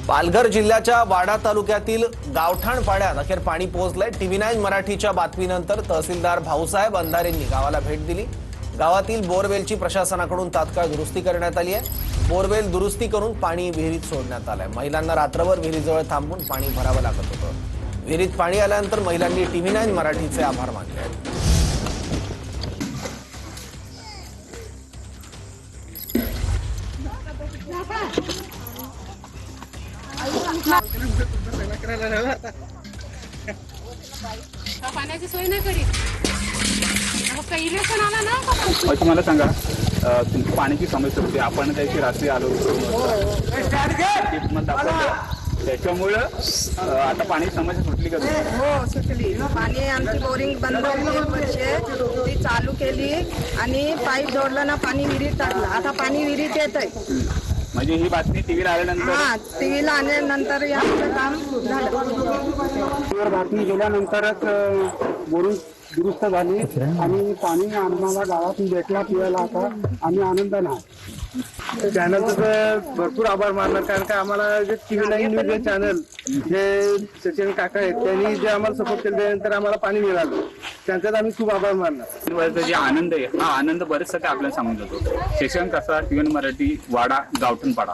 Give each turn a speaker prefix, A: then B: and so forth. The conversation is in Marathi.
A: पालघर जिल्ह्याच्या वाडा तालुक्यातील गावठाण पाड्यात अखेर पाणी पोहोचलंय। TV9 मराठीच्या बातमीनंतर तहसीलदार भाऊसाहेब अंधारेंनी गावाला भेट दिली। गावातील बोरवेलची प्रशासनाकडून तात्काळ दुरुस्ती करण्यात आली आहे। बोरवेल दुरुस्ती करून पाणी विहिरीत सोडण्यात आलंय। महिलांना रात्रभर विहिरीजवळ थांबून पाणी भरावं लागत होतं। विहिरीत पाणी आल्यानंतर महिलांनी TV9 मराठीचे आभार मानले आहेत।
B: पाण्याची सोय नाही करीत इलेक्शन आला ना।
C: तुम्हाला सांगा तुमची पाण्याची समस्या होती, आपण त्याची रात्री आलो त्याच्यामुळे आता पाणी समस्या सुटली का?
D: हो सुटली। पाणी आमची बोरिंग बंद होती एक वर्ष, ती चालू केली आणि पाईप जोडलं ना, पाणी विहिरीत टाकलं। आता पाणी विहिरीत येत आहे।
C: म्हणजे ही बातमी टीव्हीला आल्यानंतर?
D: हा, टीव्हीला आल्यानंतर याचं काम झालं।
E: बातमी गेल्यानंतरच बोरिंग दुरुस्त झाली आणि पाणी आम्हाला गावातून भेटला पियाला। आता आम्ही आनंदाने आहे।
F: चॅनलचं भरपूर आभार मानणार, कारण का आम्हाला जे TV9 न्यूज चॅनल जे सचिन काका आहेत त्यांनी जे आम्हाला सपोर्ट केलं त्यानंतर आम्हाला पाणी मिळालं, त्यांच्यात आम्ही खूप आभार मानणार।
C: जे आनंद आहे हा आनंद बरेचसा आपल्याला सांगून जातो। शशांक कासार, TV9 मराठी, वाडा गावठण पाडा।